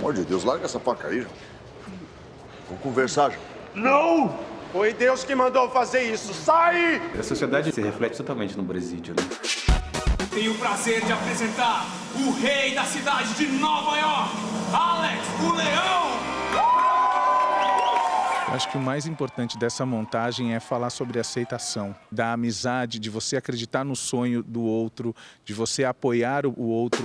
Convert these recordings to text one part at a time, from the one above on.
amor de Deus, larga essa faca aí, João. Vamos conversar, João. Não! Foi Deus que mandou fazer isso. Sai! A sociedade se reflete totalmente no presídio, né? Tenho o prazer de apresentar o rei da cidade de Nova York, Alex, o Leão! Acho que o mais importante dessa montagem é falar sobre aceitação, da amizade, de você acreditar no sonho do outro, de você apoiar o outro.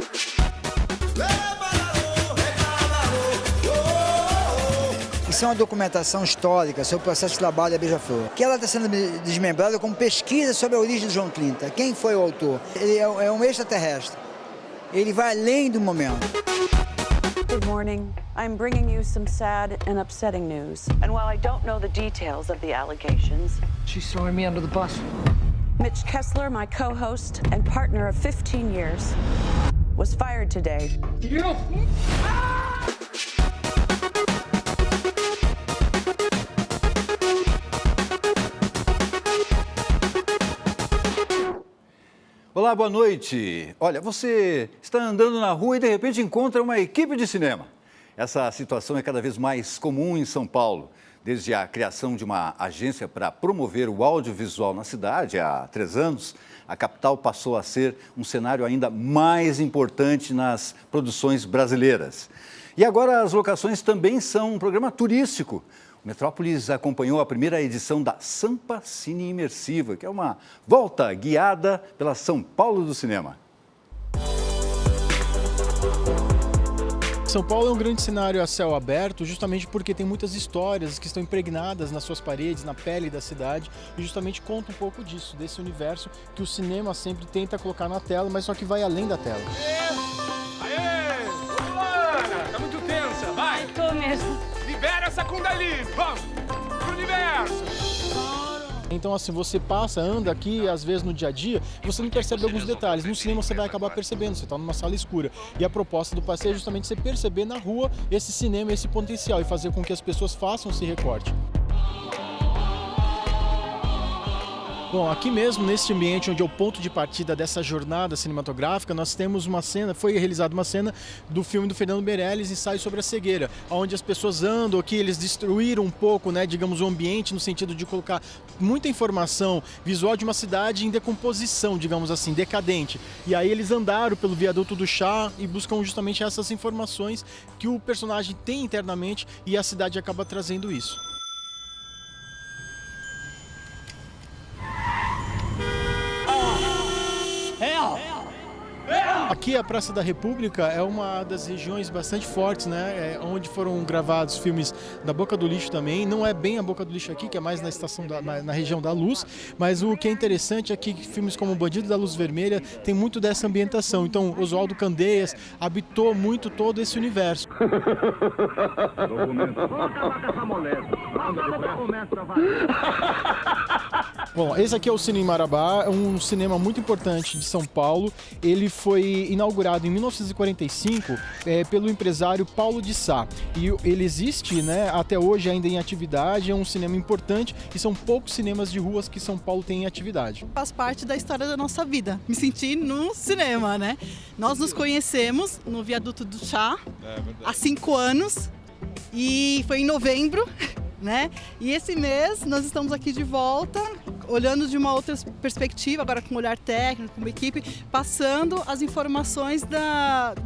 Isso é uma documentação histórica sobre o processo de trabalho da Beija-Flor, que ela está sendo desmembrada como pesquisa sobre a origem de João 30. Quem foi o autor? Ele é um extraterrestre. Ele vai além do momento. Good morning. I'm bringing you some sad and upsetting news. And while I don't know the details of the allegations, she's throwing me under the bus. Mitch Kessler, my co-host and partner of 15 years, was fired today. You! Olá, boa noite. Olha, você está andando na rua e de repente encontra uma equipe de cinema. Essa situação é cada vez mais comum em São Paulo. Desde a criação de uma agência para promover o audiovisual na cidade, há 3 anos, a capital passou a ser um cenário ainda mais importante nas produções brasileiras. E agora as locações também são um programa turístico. O Metrópolis acompanhou a primeira edição da Sampa Cine Imersiva, que é uma volta guiada pela São Paulo do cinema. São Paulo é um grande cenário a céu aberto, justamente porque tem muitas histórias que estão impregnadas nas suas paredes, na pele da cidade, e justamente conta um pouco disso, desse universo que o cinema sempre tenta colocar na tela, mas só que vai além da tela. Aê! Luana, tá muito tensa, vai! Eu tô mesmo. Libera essa Kundalini, vamos! Pro universo! Então, assim, você passa, anda aqui, às vezes no dia a dia, você não percebe alguns detalhes. No cinema você vai acabar percebendo, você está numa sala escura. E a proposta do passeio é justamente você perceber na rua esse cinema, esse potencial e fazer com que as pessoas façam esse recorte. Bom, aqui mesmo, neste ambiente onde é o ponto de partida dessa jornada cinematográfica, nós temos uma cena, foi realizada uma cena do filme do Fernando Meirelles, Ensaio sobre a Cegueira, onde as pessoas andam aqui, eles destruíram um pouco, né, digamos, o ambiente no sentido de colocar muita informação visual de uma cidade em decomposição, digamos assim, decadente. E aí eles andaram pelo viaduto do Chá e buscam justamente essas informações que o personagem tem internamente e a cidade acaba trazendo isso. Aqui a Praça da República é uma das regiões bastante fortes, né? Onde foram gravados filmes da Boca do Lixo também. Não é bem a Boca do Lixo aqui, que é mais na estação na região da Luz, mas o que é interessante é que filmes como Bandido da Luz Vermelha tem muito dessa ambientação. Então, Oswaldo Candeias habitou muito todo esse universo. Bom, esse aqui é o Cine Marabá, é um cinema muito importante de São Paulo. Ele foi inaugurado em 1945 pelo empresário Paulo de Sá. E ele existe, né, até hoje ainda em atividade, é um cinema importante e são poucos cinemas de ruas que São Paulo tem em atividade. Faz parte da história da nossa vida, me senti no cinema, né? Nós nos conhecemos no Viaduto do Chá há 5 anos e foi em novembro, né? E esse mês nós estamos aqui de volta, olhando de uma outra perspectiva, agora com um olhar técnico, com uma equipe, passando as informações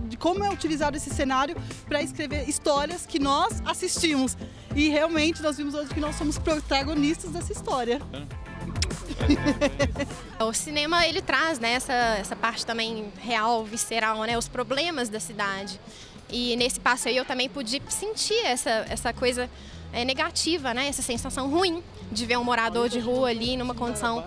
de como é utilizado esse cenário para escrever histórias que nós assistimos. E realmente nós vimos hoje que nós somos protagonistas dessa história. O cinema, ele traz, né, essa parte também real, visceral, né, os problemas da cidade. E nesse passeio eu também pude sentir essa coisa negativa, né? Essa sensação ruim de ver um morador de rua ali numa condição,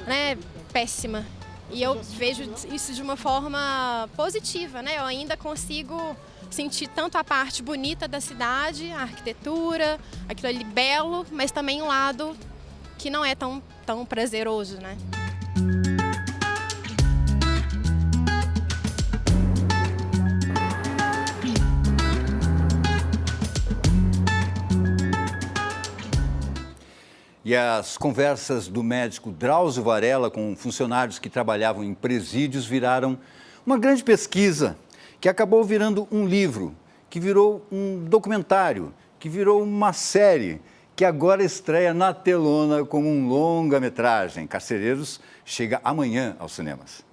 né, péssima. E eu vejo isso de uma forma positiva, né? Eu ainda consigo sentir tanto a parte bonita da cidade, a arquitetura, aquilo ali belo, mas também um lado que não é tão prazeroso, né? E as conversas do médico Drauzio Varela com funcionários que trabalhavam em presídios viraram uma grande pesquisa que acabou virando um livro que virou um documentário, que virou uma série, que agora estreia na telona como um longa-metragem. Carcereiros chega amanhã aos cinemas.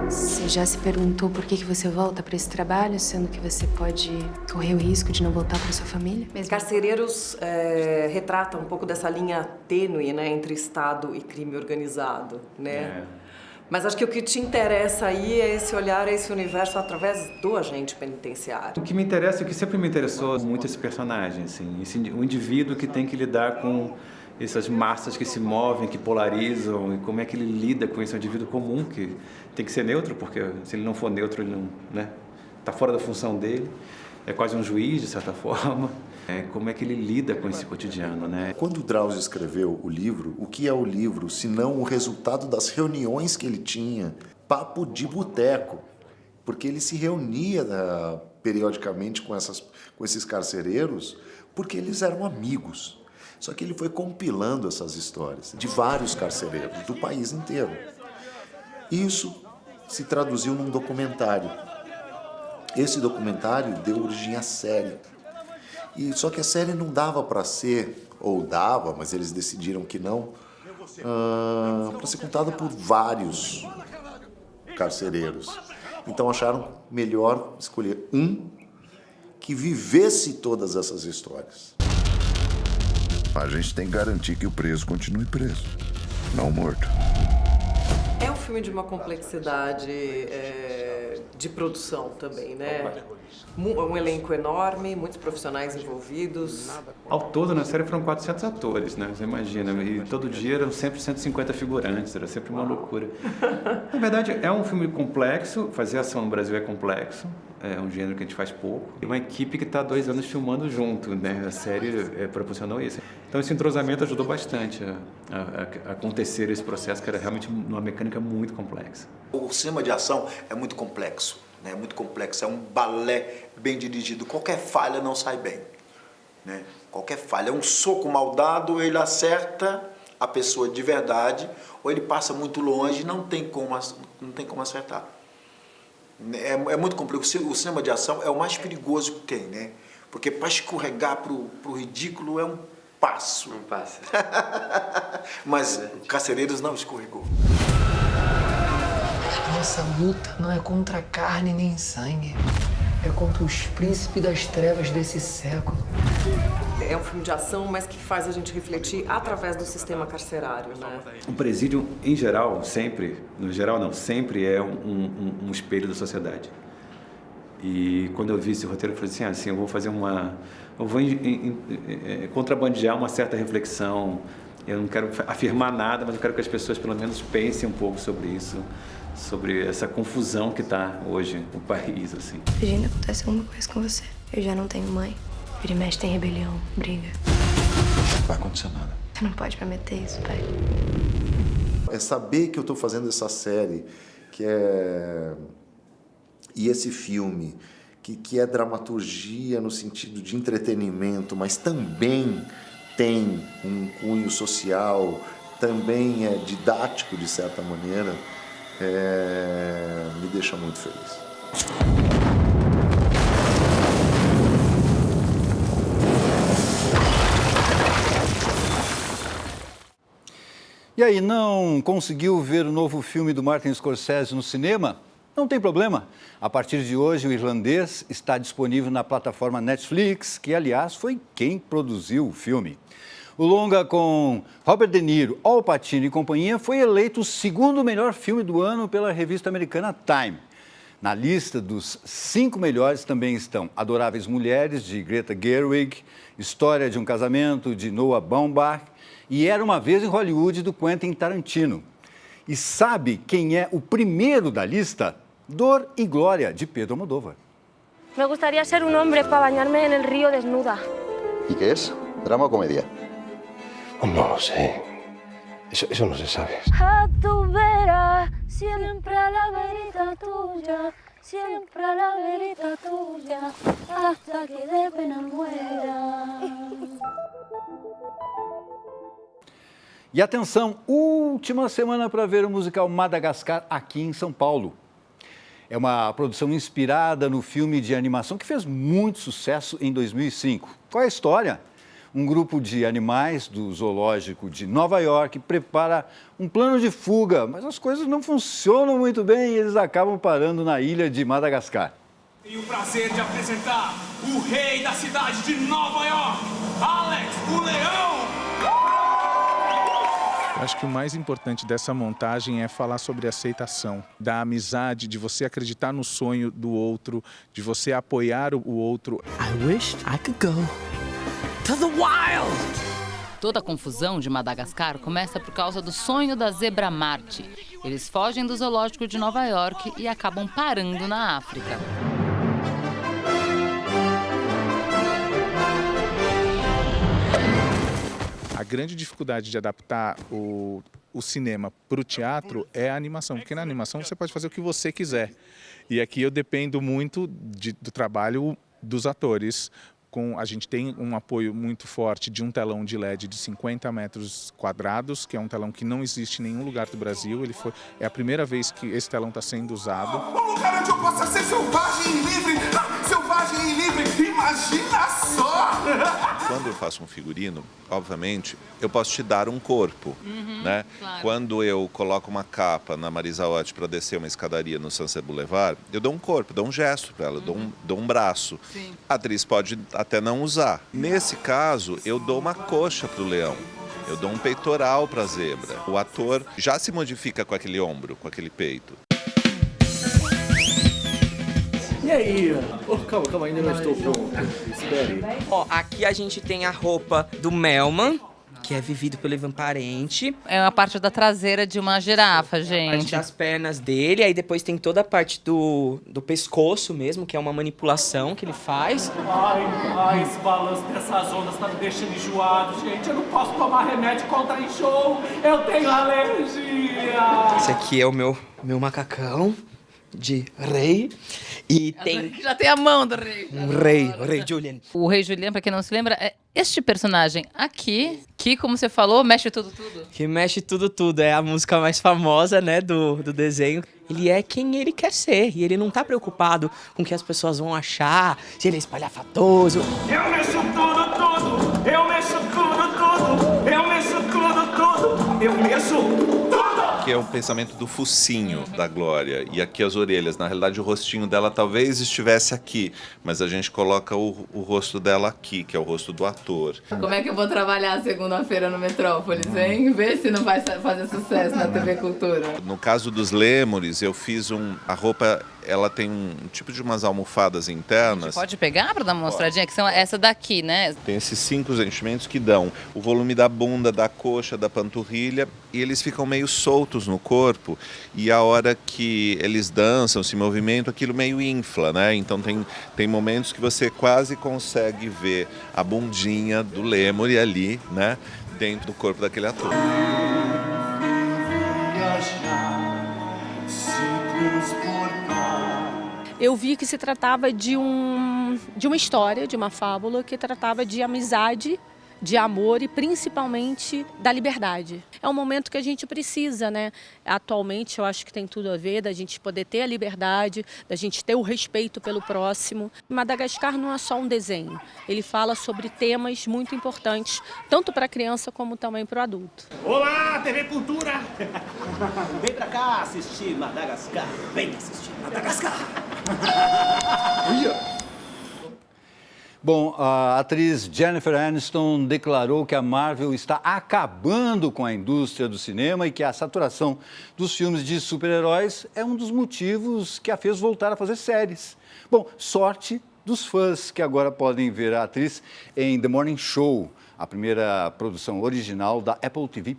Você já se perguntou por que você volta para esse trabalho, sendo que você pode correr o risco de não voltar para sua família? Carcereiros retrata um pouco dessa linha tênue, né, entre Estado e crime organizado, né? Mas acho que o que te interessa aí é esse olhar, esse universo através do agente penitenciário. O que me interessa, o que sempre me interessou muito esse personagem, assim, o indivíduo que tem que lidar com essas massas que se movem, que polarizam, e como é que ele lida com esse indivíduo comum, que tem que ser neutro, porque se ele não for neutro, ele não, né, tá fora da função dele. É quase um juiz, de certa forma. Como é que ele lida com esse cotidiano, né? Quando o Drauzio escreveu o livro, o que é o livro, se não o resultado das reuniões que ele tinha, papo de boteco, porque ele se reunia periodicamente com esses carcereiros, porque eles eram amigos. Só que ele foi compilando essas histórias de vários carcereiros do país inteiro. Isso se traduziu num documentário. Esse documentário deu origem à série. Só que a série não dava para ser, ou dava, mas eles decidiram que não, para ser contada por vários carcereiros. Então acharam melhor escolher um que vivesse todas essas histórias. A gente tem que garantir que o preso continue preso, não morto. É um filme de uma complexidade de produção também, né? Um elenco enorme, muitos profissionais envolvidos. Ao todo, na série foram 400 atores, né? Você imagina, e todo dia eram sempre 150 figurantes, era sempre uma loucura. Na verdade, é um filme complexo, fazer ação no Brasil é complexo, é um gênero que a gente faz pouco. E uma equipe que está há 2 anos filmando junto, né? A série proporcionou isso. Então esse entrosamento ajudou bastante a acontecer esse processo, que era realmente uma mecânica muito complexa. O cinema de ação é muito complexo, né? Muito complexo, é um balé bem dirigido. Qualquer falha não sai bem, né? Qualquer falha, um soco mal dado, ele acerta a pessoa de verdade, ou ele passa muito longe, não tem como acertar. É muito complexo. O cinema de ação é o mais perigoso que tem, né? Porque para escorregar pro ridículo é um passo. Um passo. Mas Carcereiros não escorregou. Nossa luta não é contra carne nem sangue. É contra os príncipes das trevas desse século. É um filme de ação, mas que faz a gente refletir através do sistema carcerário, né? O presídio, em geral, sempre, no geral não, sempre é um espelho da sociedade. E quando eu vi esse roteiro, eu falei assim, eu vou fazer eu vou contrabandear uma certa reflexão. Eu não quero afirmar nada, mas eu quero que as pessoas pelo menos pensem um pouco sobre isso, sobre essa confusão que está hoje no país, assim. Virginia, acontece alguma coisa com você. Eu já não tenho mãe. Vira e mexe tem rebelião, briga. Não vai acontecer nada. Você não pode prometer isso, pai. É saber que eu estou fazendo essa série, e esse filme, que é dramaturgia no sentido de entretenimento, mas também tem um cunho social, também é didático de certa maneira, me deixa muito feliz. E aí, não conseguiu ver o novo filme do Martin Scorsese no cinema? Não tem problema. A partir de hoje, o Irlandês está disponível na plataforma Netflix, que, aliás, foi quem produziu o filme. O longa com Robert De Niro, Al Pacino e companhia foi eleito o 2º melhor filme do ano pela revista americana Time. Na lista dos 5 melhores também estão Adoráveis Mulheres, de Greta Gerwig, História de um Casamento, de Noah Baumbach, e Era uma Vez em Hollywood, do Quentin Tarantino. E sabe quem é o primeiro da lista? Dor e Glória, de Pedro Almodóvar. Me gustaría ser un hombre para bañarme en el río desnuda. ¿Y qué es? ¿Drama o comedia? No lo sé. Eso no se sabe. A tu vera, siempre a la verita tuya, siempre a la verita tuya, hasta que de pena muera. E atenção, última semana para ver o musical Madagascar aqui em São Paulo. É uma produção inspirada no filme de animação que fez muito sucesso em 2005. Qual é a história? Um grupo de animais do zoológico de Nova York prepara um plano de fuga, mas as coisas não funcionam muito bem e eles acabam parando na ilha de Madagascar. Tenho o prazer de apresentar o rei da cidade de Nova York, Alex, o Leão! Eu acho que o mais importante dessa montagem é falar sobre aceitação, da amizade, de você acreditar no sonho do outro, de você apoiar o outro. I wished I could go to the wild. Toda a confusão de Madagascar começa por causa do sonho da zebra Marte. Eles fogem do zoológico de Nova York e acabam parando na África. A grande dificuldade de adaptar o cinema para o teatro é a animação, porque na animação você pode fazer o que você quiser. E aqui eu dependo muito do trabalho dos atores. A gente tem um apoio muito forte de um telão de LED de 50 metros quadrados, que é um telão que não existe em nenhum lugar do Brasil. É a primeira vez que esse telão está sendo usado. Um lugar onde eu possa ser selvagem e livre! Selvagem e livre! Imagina só! Quando eu faço um figurino, obviamente, eu posso te dar um corpo, né? Claro. Quando eu coloco uma capa na Marisa Hort para descer uma escadaria no Sunset Boulevard, eu dou um corpo, dou um gesto para ela, dou um braço. Sim. A atriz pode até não usar. Nesse caso, eu dou uma coxa para o leão. Eu dou um peitoral para a zebra. O ator já se modifica com aquele ombro, com aquele peito. E aí? Oh, calma, ainda não estou pronto. Espere. Ó, aqui a gente tem a roupa do Melman, que é vivido pelo Ivan Parente. É a parte da traseira de uma girafa, gente. A parte das pernas dele, aí depois tem toda a parte do pescoço mesmo, que é uma manipulação que ele faz. Ai, esse balanço dessas ondas tá me deixando enjoado, gente. Eu não posso tomar remédio contra enjoo. Eu tenho alergia. Esse aqui é o meu macacão de rei. E tem... Já tem a mão do rei. O rei Julian. O rei Julian, pra quem não se lembra, é este personagem aqui, que, como você falou, mexe tudo. Que mexe tudo. É a música mais famosa, né, do desenho. Ele é quem ele quer ser. E ele não tá preocupado com o que as pessoas vão achar, se ele é espalhafatoso. Eu mexo tudo. Eu mexo tudo. Eu mexo tudo. Eu mexo tudo. Aqui é o pensamento do focinho da Glória e aqui as orelhas. Na realidade, o rostinho dela talvez estivesse aqui, mas a gente coloca o rosto dela aqui, que é o rosto do ator. Como é que eu vou trabalhar segunda-feira no Metrópolis, hein? Vê se não vai fazer sucesso na TV Cultura. No caso dos lêmures, eu fiz a roupa, ela tem um tipo de umas almofadas internas. Pode pegar pra dar uma mostradinha? Que são essa daqui, né? Tem esses 5 enchimentos que dão o volume da bunda, da coxa, da panturrilha, e eles ficam meio soltos no corpo, e a hora que eles dançam, se movimentam, aquilo meio infla, né? Então tem momentos que você quase consegue ver a bundinha do lêmure ali, né? Dentro do corpo daquele ator. Eu vi que se tratava de uma história, de uma fábula que tratava de amizade, de amor e principalmente da liberdade. É um momento que a gente precisa, né? Atualmente eu acho que tem tudo a ver da gente poder ter a liberdade, da gente ter o respeito pelo próximo. Madagascar não é só um desenho, ele fala sobre temas muito importantes, tanto para a criança como também para o adulto. Olá, TV Cultura! Vem pra cá assistir Madagascar. Vem assistir Madagascar. Bom, a atriz Jennifer Aniston declarou que a Marvel está acabando com a indústria do cinema e que a saturação dos filmes de super-heróis é um dos motivos que a fez voltar a fazer séries. Bom, sorte dos fãs que agora podem ver a atriz em The Morning Show, a primeira produção original da Apple TV+.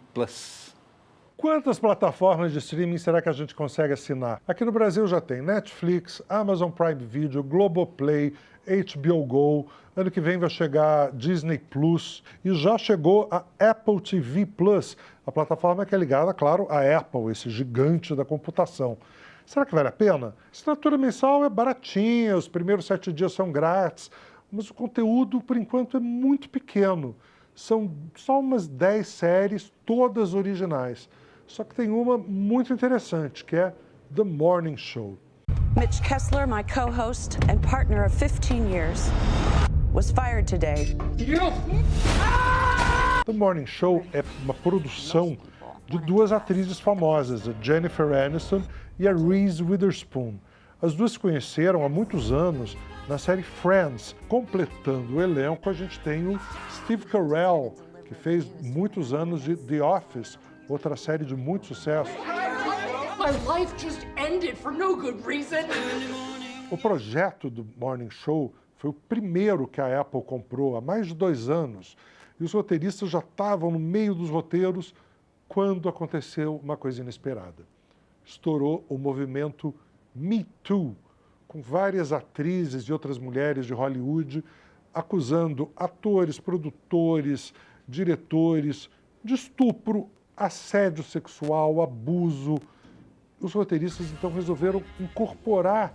Quantas plataformas de streaming será que a gente consegue assinar? Aqui no Brasil já tem Netflix, Amazon Prime Video, Globoplay, HBO Go, ano que vem vai chegar Disney Plus e já chegou a Apple TV Plus, a plataforma que é ligada, claro, à Apple, esse gigante da computação. Será que vale a pena? A assinatura mensal é baratinha, os primeiros 7 dias são grátis, mas o conteúdo, por enquanto, é muito pequeno. São só umas 10 séries, todas originais. Só que tem uma muito interessante, que é The Morning Show. Mitch Kessler, my co-host and partner of 15 years, was fired today. The Morning Show é uma produção de duas atrizes famosas, a Jennifer Aniston e a Reese Witherspoon. As duas se conheceram há muitos anos na série Friends. Completando o elenco, a gente tem o Steve Carell, que fez muitos anos de The Office, outra série de muito sucesso. My life just ended for no good reason. O projeto do Morning Show foi o primeiro que a Apple comprou há mais de 2 anos. E os roteiristas já estavam no meio dos roteiros quando aconteceu uma coisa inesperada. Estourou o movimento Me Too, com várias atrizes e outras mulheres de Hollywood acusando atores, produtores, diretores de estupro, assédio sexual, abuso. Os roteiristas então resolveram incorporar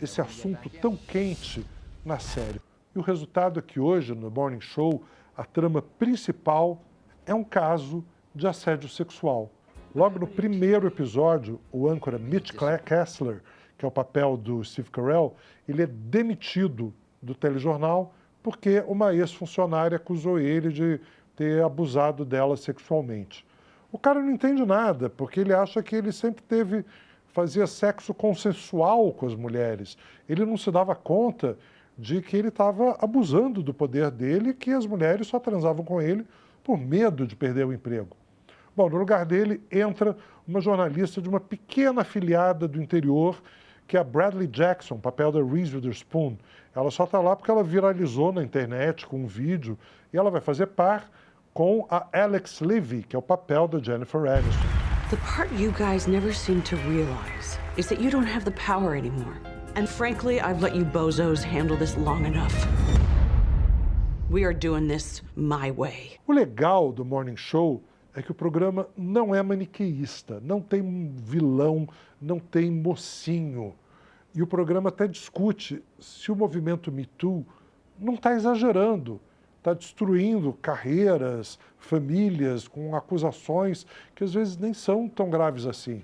esse assunto tão quente na série. E o resultado é que hoje, no Morning Show, a trama principal é um caso de assédio sexual. Logo no primeiro episódio, o âncora Mitch Kessler, que é o papel do Steve Carell, ele é demitido do telejornal porque uma ex-funcionária acusou ele de ter abusado dela sexualmente. O cara não entende nada, porque ele acha que ele sempre fazia sexo consensual com as mulheres. Ele não se dava conta de que ele estava abusando do poder dele e que as mulheres só transavam com ele por medo de perder o emprego. Bom, no lugar dele entra uma jornalista de uma pequena afiliada do interior, que é a Bradley Jackson, papel da Reese Witherspoon. Ela só está lá porque ela viralizou na internet com um vídeo e ela vai fazer par com a Alex Levy, que é o papel da Jennifer Aniston. The part you guys never seem to realize is that you don't have the power anymore. And frankly, I've let you bozos handle this long enough. We are doing this my way. O legal do Morning Show é que o programa não é maniqueísta, não tem vilão, não tem mocinho. E o programa até discute se o movimento Me Too não está exagerando, está destruindo carreiras, famílias, com acusações que às vezes nem são tão graves assim.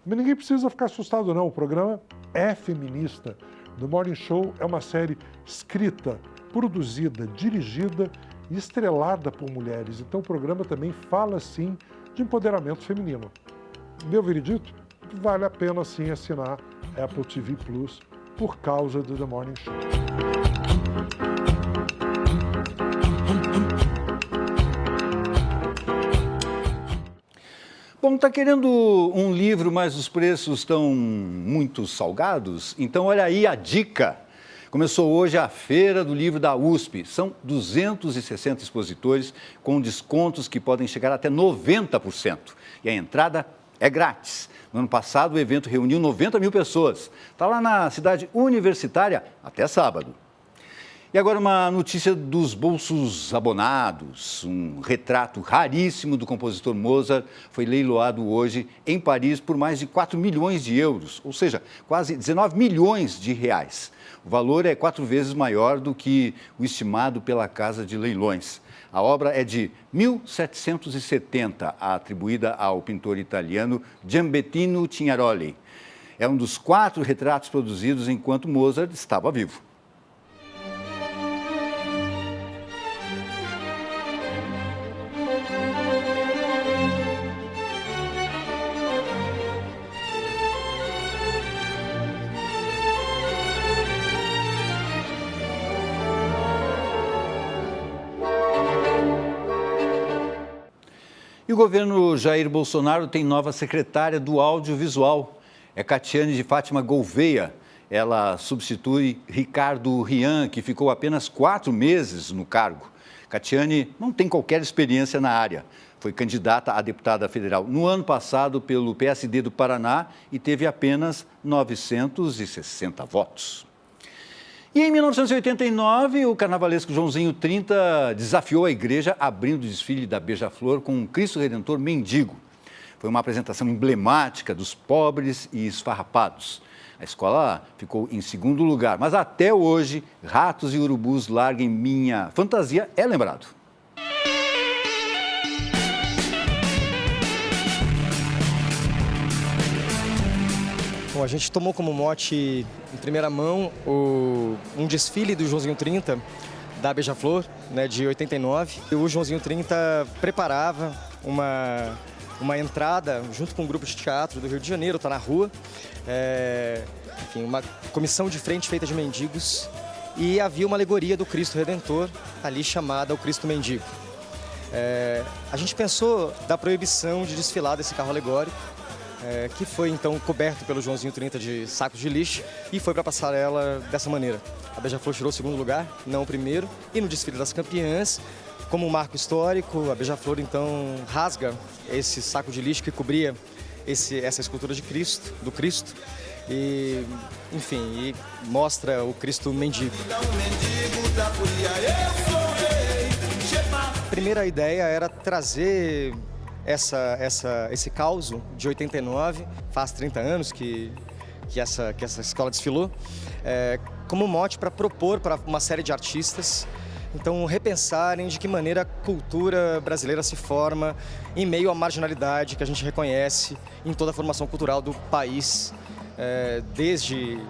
Mas ninguém precisa ficar assustado não, o programa é feminista. The Morning Show é uma série escrita, produzida, dirigida e estrelada por mulheres. Então o programa também fala, sim, de empoderamento feminino. Meu veredito, vale a pena, sim, assinar Apple TV Plus por causa do The Morning Show. Bom, está querendo um livro, mas os preços estão muito salgados? Então olha aí a dica. Começou hoje a Feira do Livro da USP. São 260 expositores com descontos que podem chegar até 90%. E a entrada é grátis. No ano passado, o evento reuniu 90 mil pessoas. Está lá na cidade universitária até sábado. E agora uma notícia dos bolsos abonados. Um retrato raríssimo do compositor Mozart foi leiloado hoje em Paris por mais de 4 milhões de euros, ou seja, quase 19 milhões de reais. O valor é 4 vezes maior do que o estimado pela Casa de Leilões. A obra é de 1770, atribuída ao pintor italiano Giambettino Cignaroli. É um dos 4 retratos produzidos enquanto Mozart estava vivo. E o governo Jair Bolsonaro tem nova secretária do audiovisual. É Catiane de Fátima Gouveia. Ela substitui Ricardo Rian, que ficou apenas 4 meses no cargo. Catiane não tem qualquer experiência na área. Foi candidata a deputada federal no ano passado pelo PSD do Paraná e teve apenas 960 votos. E em 1989, o carnavalesco Joãozinho 30 desafiou a igreja abrindo o desfile da Beija-Flor com um Cristo Redentor mendigo. Foi uma apresentação emblemática dos pobres e esfarrapados. A escola ficou em segundo lugar, mas até hoje, Ratos e Urubus Larguem Minha Fantasia é lembrado. Bom, a gente tomou como mote, em primeira mão, um desfile do Joãozinho 30, da Beija-Flor, né, de 89. E o Joãozinho 30 preparava uma entrada junto com um grupo de teatro do Rio de Janeiro, Tá na Rua. Enfim, uma comissão de frente feita de mendigos. E havia uma alegoria do Cristo Redentor, ali chamada o Cristo Mendigo. A gente pensou da proibição de desfilar desse carro alegórico, que foi então coberto pelo Joãozinho 30 de sacos de lixo e foi para a passarela dessa maneira. A Beija-Flor tirou o segundo lugar, não o primeiro, e no desfile das campeãs, como um marco histórico, a Beija-Flor então rasga esse saco de lixo que cobria essa escultura de Cristo, do Cristo, e enfim, e mostra o Cristo mendigo. A primeira ideia era trazer esse caos de 89, faz 30 anos que essa escola desfilou, como mote para propor para uma série de artistas, então repensarem de que maneira a cultura brasileira se forma em meio à marginalidade que a gente reconhece em toda a formação cultural do país, desde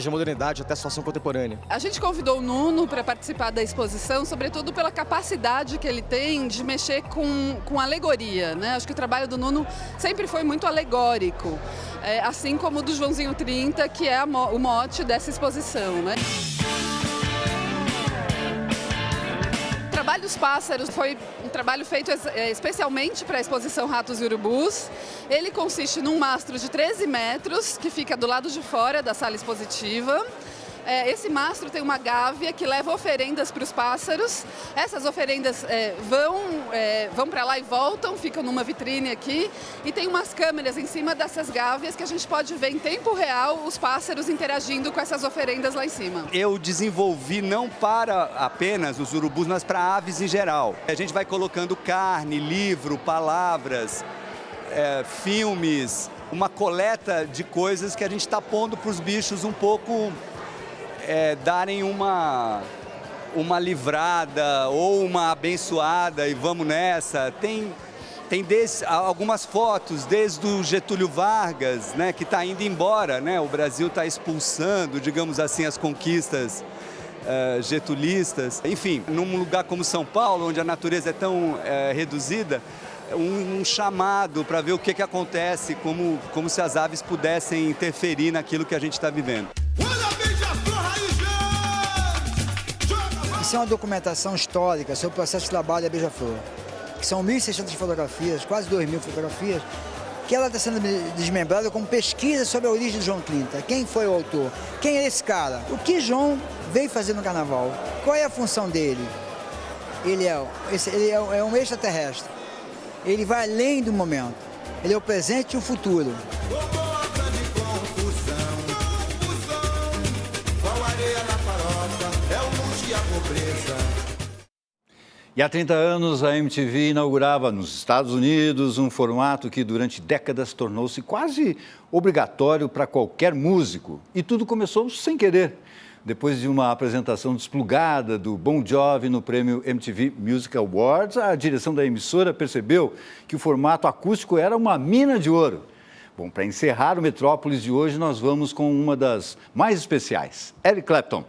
a modernidade até a situação contemporânea. A gente convidou o Nuno para participar da exposição, sobretudo pela capacidade que ele tem de mexer com alegoria, né? Acho que o trabalho do Nuno sempre foi muito alegórico, assim como o do Joãozinho 30, que é o mote dessa exposição, né? O trabalho dos pássaros foi um trabalho feito especialmente para a exposição Ratos e Urubus. Ele consiste num mastro de 13 metros, que fica do lado de fora da sala expositiva. Esse mastro tem uma gávea que leva oferendas para os pássaros. Essas oferendas vão para lá e voltam, ficam numa vitrine aqui. E tem umas câmeras em cima dessas gáveas que a gente pode ver em tempo real os pássaros interagindo com essas oferendas lá em cima. Eu desenvolvi não para apenas os urubus, mas para aves em geral. A gente vai colocando carne, livro, palavras, filmes, uma coleta de coisas que a gente está pondo para os bichos um pouco... darem uma livrada ou uma abençoada e vamos nessa. Tem algumas fotos desde o Getúlio Vargas, né, que está indo embora, né? O Brasil está expulsando, digamos assim, as conquistas getulistas. Enfim, num lugar como São Paulo, onde a natureza é tão reduzida, um chamado para ver o que acontece, como se as aves pudessem interferir naquilo que a gente está vivendo. Isso é uma documentação histórica sobre o processo de trabalho da Beija-Flor, que são 1.600 fotografias, quase 2.000 fotografias, que ela está sendo desmembrada como pesquisa sobre a origem de João 30. Quem foi o autor? Quem é esse cara? O que João veio fazer no carnaval? Qual é a função dele? Ele é um extraterrestre. Ele vai além do momento. Ele é o presente e o futuro. E há 30 anos a MTV inaugurava nos Estados Unidos um formato que durante décadas tornou-se quase obrigatório para qualquer músico. E tudo começou sem querer. Depois de uma apresentação desplugada do Bon Jovi no prêmio MTV Music Awards, a direção da emissora percebeu que o formato acústico era uma mina de ouro. Bom, para encerrar o Metrópolis de hoje, nós vamos com uma das mais especiais, Eric Clapton.